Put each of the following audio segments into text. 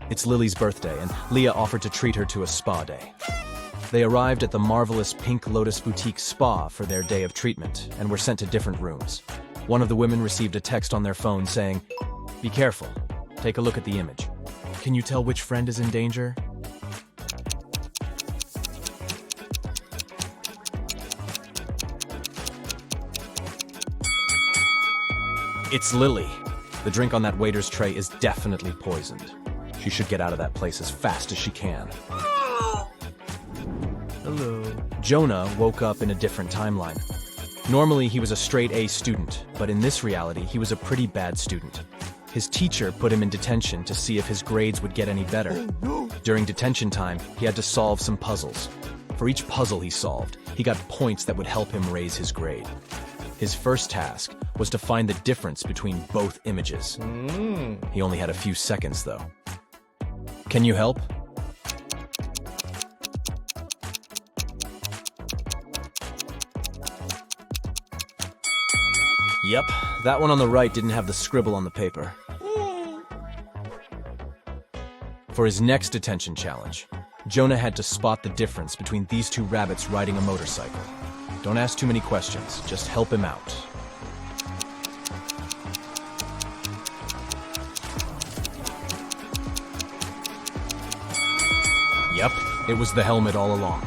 It's Lily's birthday, and Leah offered to treat her to a spa day. They arrived at the marvelous Pink Lotus Boutique Spa for their day of treatment and were sent to different rooms. One of the women received a text on their phone saying, "Be careful. Take a look at the image. Can you tell which friend is in danger?" It's Lily. The drink on that waiter's tray is definitely poisoned. She should get out of that place as fast as she can. Hello. Jonah woke up in a different timeline. Normally, he was a straight A student, but in this reality, he was a pretty bad student. His teacher put him in detention to see if his grades would get any better. During detention time, he had to solve some puzzles. For each puzzle he solved, he got points that would help him raise his grade. His first task was to find the difference between both images. He only had a few seconds, though. Can you help? Yep, that one on the right didn't have the scribble on the paper. For his next detention challenge, Jonah had to spot the difference between these two rabbits riding a motorcycle. Don't ask too many questions, just help him out. Yep, it was the helmet all along.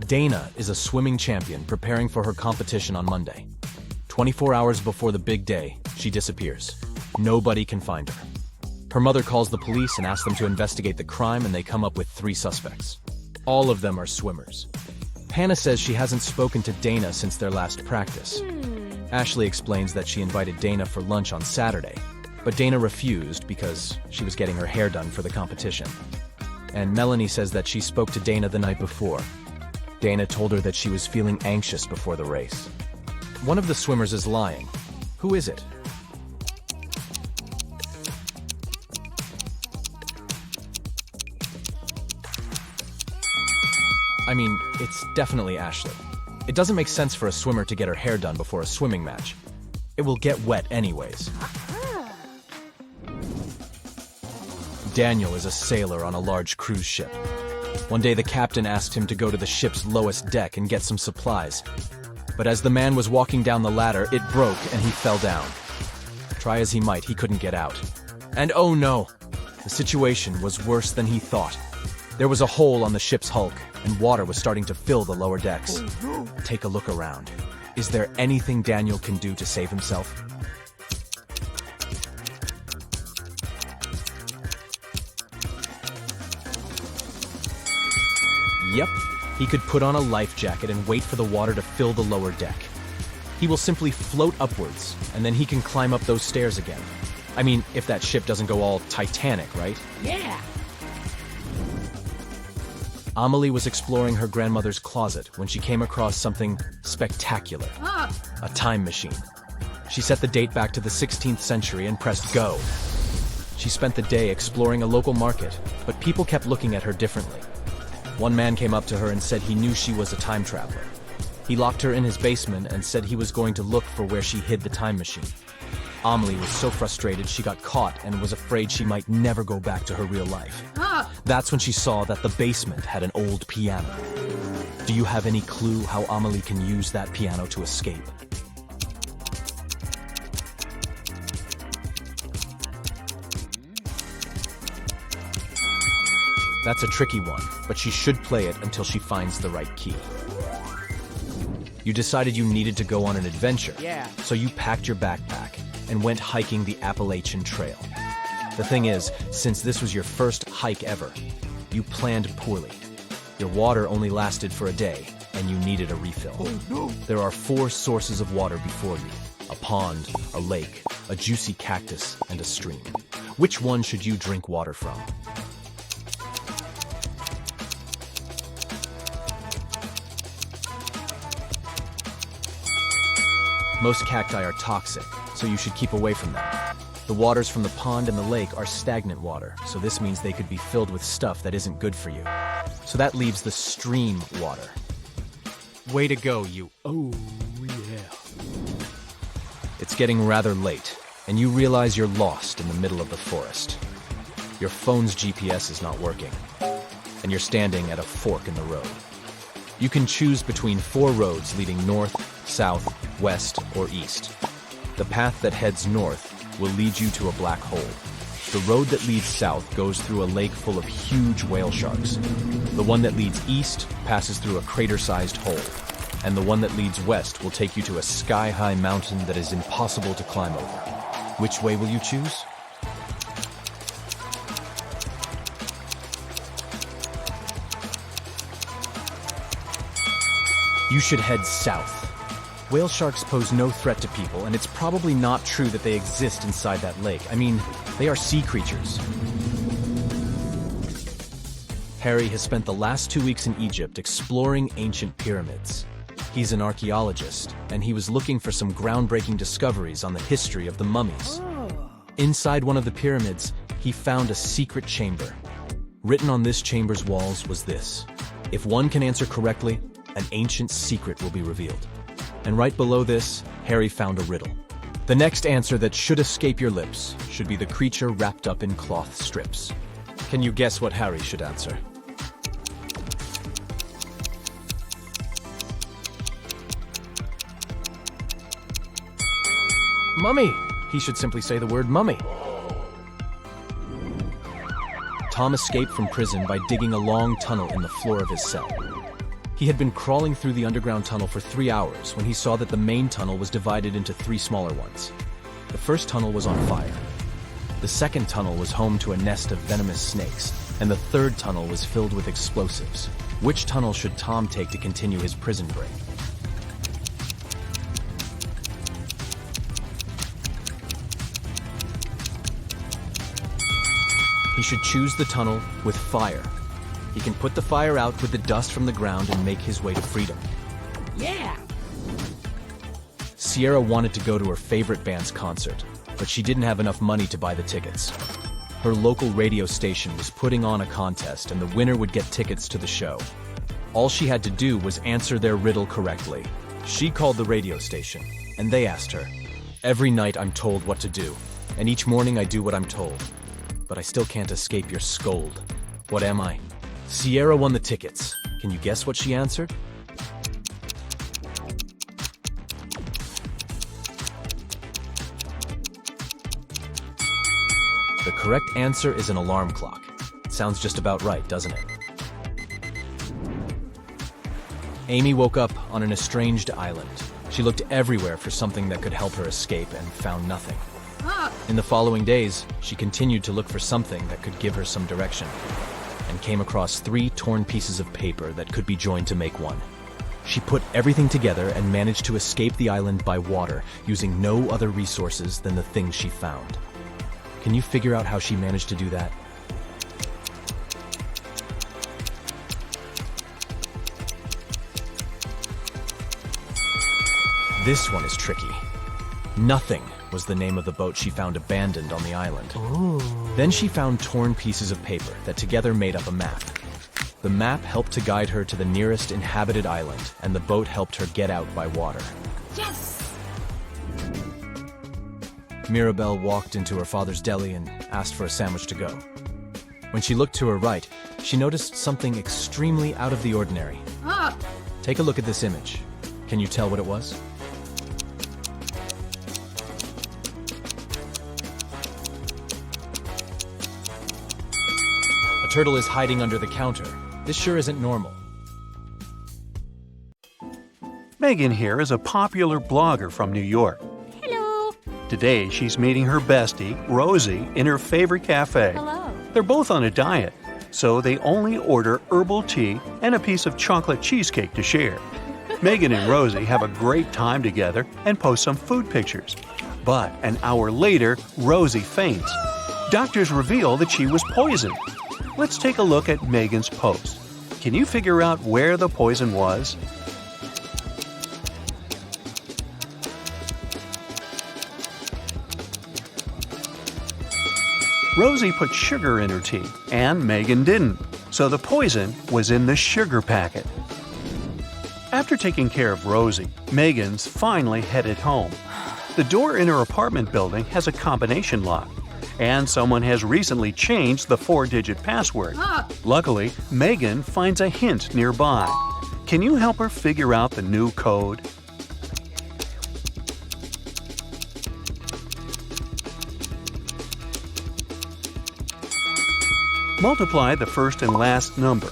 Dana is a swimming champion preparing for her competition on Monday. 24 hours before the big day, she disappears. Nobody can find her. Her mother calls the police and asks them to investigate the crime, and they come up with 3 suspects. All of them are swimmers. Hannah says she hasn't spoken to Dana since their last practice. Ashley explains that she invited Dana for lunch on Saturday, but Dana refused because she was getting her hair done for the competition. And Melanie says that she spoke to Dana the night before. Dana told her that she was feeling anxious before the race. One of the swimmers is lying. Who is it? I mean, it's definitely Ashley. It doesn't make sense for a swimmer to get her hair done before a swimming match. It will get wet anyways. Daniel is a sailor on a large cruise ship. One day the captain asked him to go to the ship's lowest deck and get some supplies. But as the man was walking down the ladder, it broke and he fell down. Try as he might, he couldn't get out. And oh no! The situation was worse than he thought. There was a hole on the ship's hulk, and water was starting to fill the lower decks. Take a look around. Is there anything Daniel can do to save himself? Yep, he could put on a life jacket and wait for the water to fill the lower deck. He will simply float upwards, and then he can climb up those stairs again. I mean, if that ship doesn't go all Titanic, right? Yeah! Amelie was exploring her grandmother's closet when she came across something spectacular. A time machine. She set the date back to the 16th century and pressed go. She spent the day exploring a local market, but people kept looking at her differently. One man came up to her and said he knew she was a time traveler. He locked her in his basement and said he was going to look for where she hid the time machine. Amelie was so frustrated she got caught and was afraid she might never go back to her real life. That's when she saw that the basement had an old piano. Do you have any clue how Amelie can use that piano to escape? That's a tricky one, but she should play it until she finds the right key. You decided you needed to go on an adventure, so you packed your backpack and went hiking the Appalachian Trail. The thing is, since this was your first hike ever, you planned poorly. Your water only lasted for a day, and you needed a refill. There are 4 sources of water before you: a pond, a lake, a juicy cactus, and a stream. Which one should you drink water from? Most cacti are toxic, so you should keep away from them. The waters from the pond and the lake are stagnant water, so this means they could be filled with stuff that isn't good for you. So that leaves the stream water. Way to go, you. Oh, yeah. It's getting rather late, and you realize you're lost in the middle of the forest. Your phone's GPS is not working, and you're standing at a fork in the road. You can choose between 4 roads leading north, south, west, or east. The path that heads north will lead you to a black hole. The road that leads south goes through a lake full of huge whale sharks. The one that leads east passes through a crater-sized hole. And the one that leads west will take you to a sky-high mountain that is impossible to climb over. Which way will you choose? You should head south. Whale sharks pose no threat to people, and it's probably not true that they exist inside that lake. I mean, they are sea creatures. Harry has spent the last 2 weeks in Egypt exploring ancient pyramids. He's an archaeologist, and he was looking for some groundbreaking discoveries on the history of the mummies. Inside one of the pyramids, he found a secret chamber. Written on this chamber's walls was this: if one can answer correctly, an ancient secret will be revealed. And right below this, Harry found a riddle. The next answer that should escape your lips should be the creature wrapped up in cloth strips. Can you guess what Harry should answer? Mummy! He should simply say the word mummy. Tom escaped from prison by digging a long tunnel in the floor of his cell. He had been crawling through the underground tunnel for 3 hours when he saw that the main tunnel was divided into 3 smaller ones. The first tunnel was on fire. The second tunnel was home to a nest of venomous snakes, and the third tunnel was filled with explosives. Which tunnel should Tom take to continue his prison break? He should choose the tunnel with fire. He can put the fire out with the dust from the ground and make his way to freedom. Yeah! Sierra wanted to go to her favorite band's concert, but she didn't have enough money to buy the tickets. Her local radio station was putting on a contest, and the winner would get tickets to the show. All she had to do was answer their riddle correctly. She called the radio station, and they asked her, "Every night I'm told what to do, and each morning I do what I'm told. But I still can't escape your scold. What am I?" Sierra won the tickets. Can you guess what she answered? The correct answer is an alarm clock. It sounds just about right, doesn't it? Amy woke up on an estranged island. She looked everywhere for something that could help her escape and found nothing. In the following days, she continued to look for something that could give her some direction, and came across 3 torn pieces of paper that could be joined to make one. She put everything together and managed to escape the island by water, using no other resources than the things she found. Can you figure out how she managed to do that? This one is tricky. Nothing was the name of the boat she found abandoned on the island. Ooh. Then she found torn pieces of paper that together made up a map. The map helped to guide her to the nearest inhabited island, and the boat helped her get out by water. Yes! Mirabelle walked into her father's deli and asked for a sandwich to go. When she looked to her right, she noticed something extremely out of the ordinary. Take a look at this image. Can you tell what it was? A turtle is hiding under the counter. This sure isn't normal. Megan here is a popular blogger from New York. Hello! Today, she's meeting her bestie, Rosie, in her favorite cafe. Hello! They're both on a diet, so they only order herbal tea and a piece of chocolate cheesecake to share. Megan and Rosie have a great time together and post some food pictures. But an hour later, Rosie faints. Doctors reveal that she was poisoned. Let's take a look at Megan's post. Can you figure out where the poison was? Rosie put sugar in her tea, and Megan didn't, so the poison was in the sugar packet. After taking care of Rosie, Megan's finally headed home. The door in her apartment building has a combination lock, and someone has recently changed the 4-digit password. Luckily, Megan finds a hint nearby. Can you help her figure out the new code? Multiply the first and last number.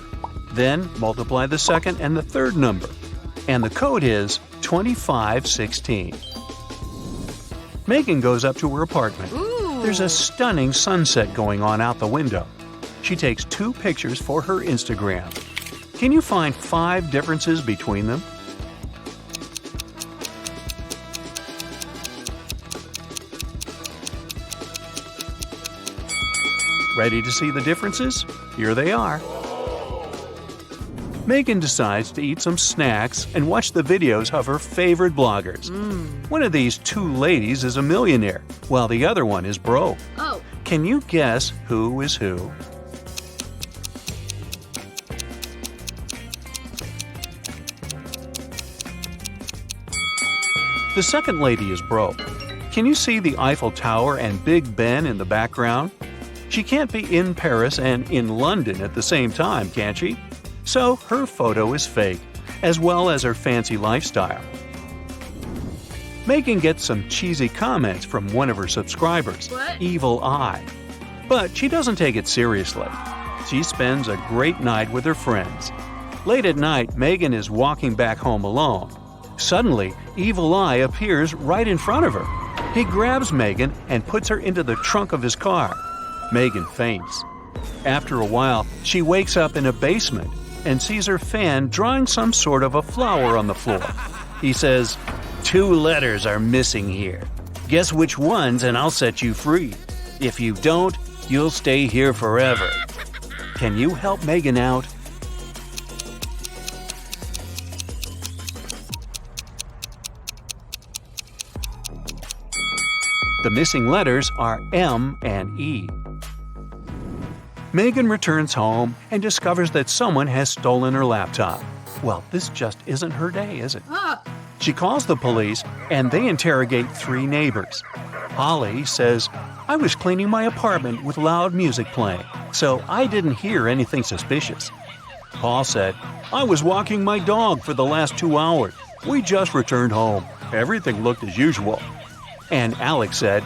Then multiply the second and the third number. And the code is 2516. Megan goes up to her apartment. There's a stunning sunset going on out the window. She takes 2 pictures for her Instagram. Can you find 5 differences between them? Ready to see the differences? Here they are. Megan decides to eat some snacks and watch the videos of her favorite bloggers. One of these 2 ladies is a millionaire, while the other one is broke. Oh. Can you guess who is who? The second lady is broke. Can you see the Eiffel Tower and Big Ben in the background? She can't be in Paris and in London at the same time, can she? So her photo is fake, as well as her fancy lifestyle. Megan gets some cheesy comments from one of her subscribers, What? Evil Eye. But she doesn't take it seriously. She spends a great night with her friends. Late at night, Megan is walking back home alone. Suddenly, Evil Eye appears right in front of her. He grabs Megan and puts her into the trunk of his car. Megan faints. After a while, she wakes up in a basement and sees her fan drawing some sort of a flower on the floor. He says, "2 letters are missing here. Guess which ones and I'll set you free. If you don't, you'll stay here forever." Can you help Megan out? The missing letters are M and E. Megan returns home and discovers that someone has stolen her laptop. Well, this just isn't her day, is it? She calls the police and they interrogate 3 neighbors. Holly says, "I was cleaning my apartment with loud music playing, so I didn't hear anything suspicious." Paul said, "I was walking my dog for the last 2 hours. We just returned home. Everything looked as usual." And Alex said,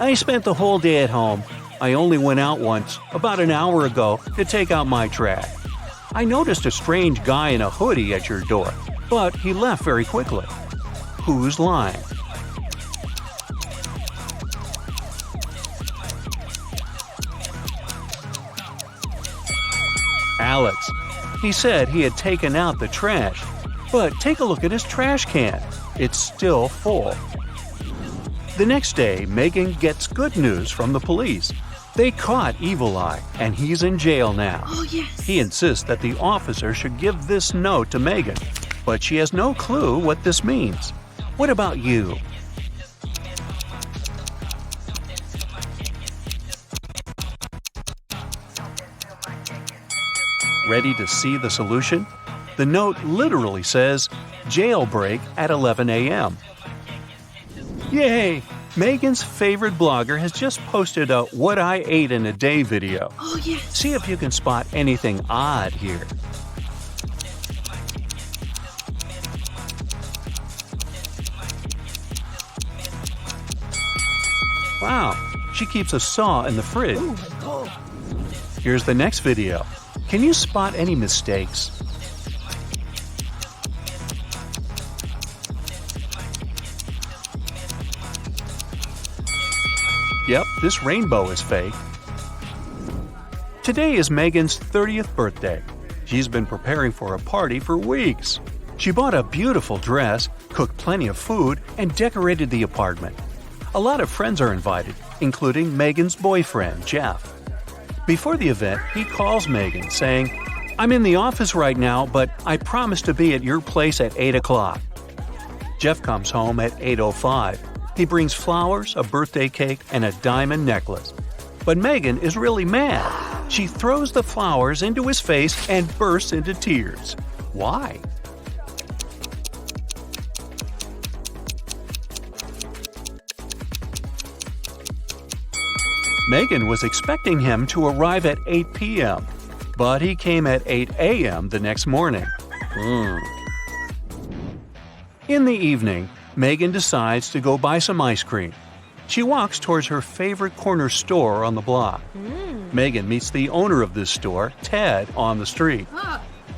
"I spent the whole day at home. I only went out once, about an hour ago, to take out my trash. I noticed a strange guy in a hoodie at your door, but he left very quickly." Who's lying? Alex. He said he had taken out the trash, but take a look at his trash can. It's still full. The next day, Megan gets good news from the police. They caught Evil Eye, and he's in jail now. Oh, yes. He insists that the officer should give this note to Megan, but she has no clue what this means. What about you? Ready to see the solution? The note literally says, "Jailbreak at 11 a.m." Yay! Megan's favorite blogger has just posted a "What I Ate in a Day" video. Oh, yes. See if you can spot anything odd here. Wow, she keeps a saw in the fridge. Oh, my God. Here's the next video. Can you spot any mistakes? Yep, this rainbow is fake. Today is Megan's 30th birthday. She's been preparing for a party for weeks. She bought a beautiful dress, cooked plenty of food, and decorated the apartment. A lot of friends are invited, including Megan's boyfriend, Jeff. Before the event, he calls Megan, saying, "I'm in the office right now, but I promise to be at your place at 8 o'clock. Jeff comes home at 8:05. He brings flowers, a birthday cake, and a diamond necklace. But Megan is really mad. She throws the flowers into his face and bursts into tears. Why? Megan was expecting him to arrive at 8 p.m., but he came at 8 a.m. the next morning. In the evening, Megan decides to go buy some ice cream. She walks towards her favorite corner store on the block. Megan meets the owner of this store, Ted, on the street.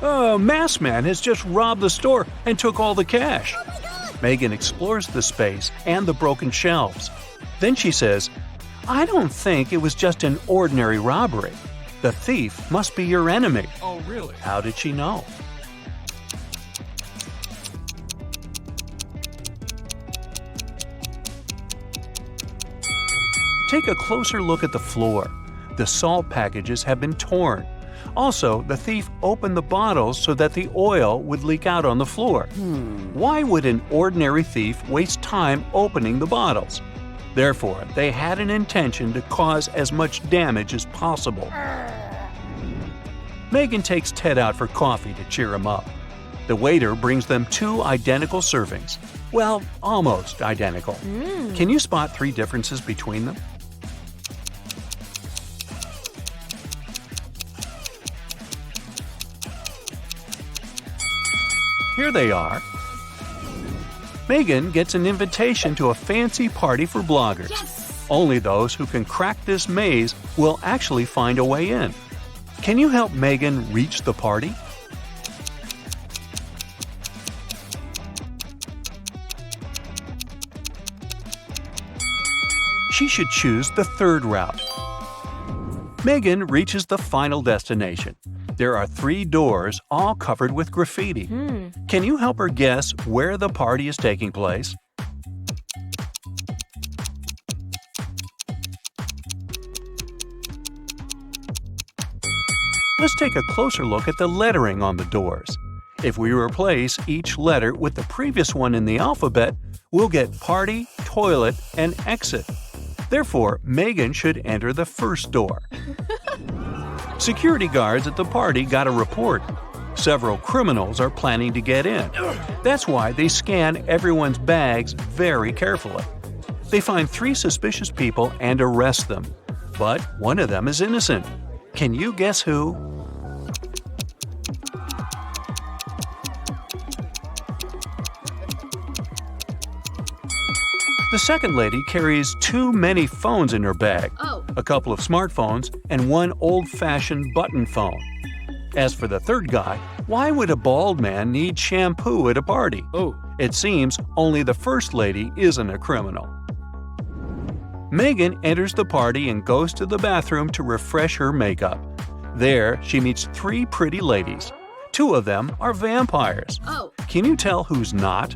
Masked man has just robbed the store and took all the cash. Megan explores the space and the broken shelves. Then she says, I don't think it was just an ordinary robbery. The thief must be your enemy. Oh, really? How did she know? Take a closer look at the floor. The salt packages have been torn. Also, the thief opened the bottles so that the oil would leak out on the floor. Why would an ordinary thief waste time opening the bottles? Therefore, they had an intention to cause as much damage as possible. Megan takes Ted out for coffee to cheer him up. The waiter brings them 2 identical servings. Well, almost identical. Can you spot 3 differences between them? Here they are. Megan gets an invitation to a fancy party for bloggers. Yes! Only those who can crack this maze will actually find a way in. Can you help Megan reach the party? She should choose the 3rd route. Megan reaches the final destination. There are 3 doors, all covered with graffiti. Can you help her guess where the party is taking place? Let's take a closer look at the lettering on the doors. If we replace each letter with the previous one in the alphabet, we'll get party, toilet, and exit. Therefore, Megan should enter the 1st door. Security guards at the party got a report. Several criminals are planning to get in. That's why they scan everyone's bags very carefully. They find 3 suspicious people and arrest them. But one of them is innocent. Can you guess who? The second lady carries too many phones in her bag. A couple of smartphones and one old-fashioned button phone. As for the third guy, why would a bald man need shampoo at a party? It seems only the first lady isn't a criminal. Megan enters the party and goes to the bathroom to refresh her makeup. There, she meets 3 pretty ladies. 2 of them are vampires. Can you tell who's not?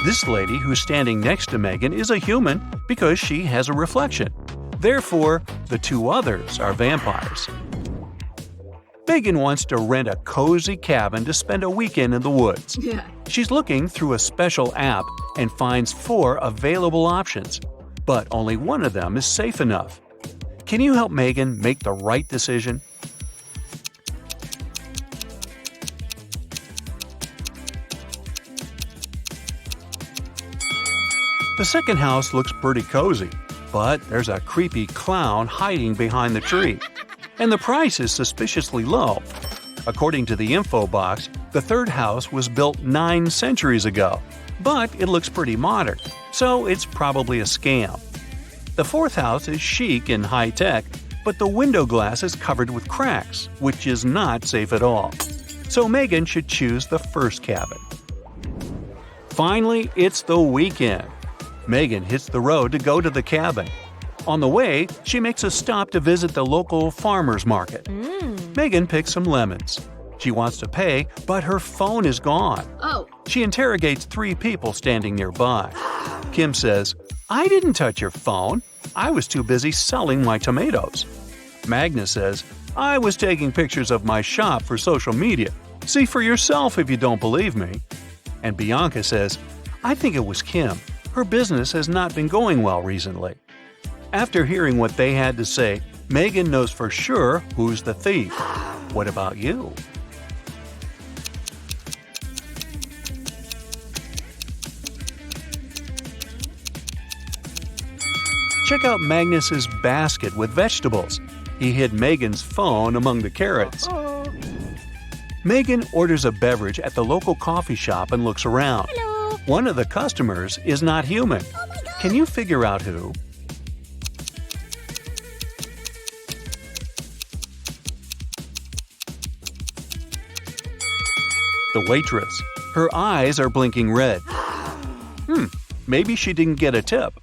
This lady who's standing next to Megan is a human because she has a reflection. Therefore, the 2 others are vampires. Megan wants to rent a cozy cabin to spend a weekend in the woods. She's looking through a special app and finds 4 available options, but only one of them is safe enough. Can you help Megan make the right decision? The second house looks pretty cozy, but there's a creepy clown hiding behind the tree. And the price is suspiciously low. According to the info box, the third house was built 9 centuries ago, but it looks pretty modern, so it's probably a scam. The fourth house is chic and high-tech, but the window glass is covered with cracks, which is not safe at all. So Megan should choose the first cabin. Finally, it's the weekend. Megan hits the road to go to the cabin. On the way, she makes a stop to visit the local farmer's market. Megan picks some lemons. She wants to pay, but her phone is gone. She interrogates 3 people standing nearby. Kim says, "I didn't touch your phone. I was too busy selling my tomatoes." Magna says, "I was taking pictures of my shop for social media. See for yourself if you don't believe me." And Bianca says, "I think it was Kim. Her business has not been going well recently." After hearing what they had to say, Megan knows for sure who's the thief. What about you? Check out Magnus's basket with vegetables. He hid Megan's phone among the carrots. Megan orders a beverage at the local coffee shop and looks around. Hello. One of the customers is not human. Oh my God. Can you figure out who? The waitress. Her eyes are blinking red. Maybe she didn't get a tip.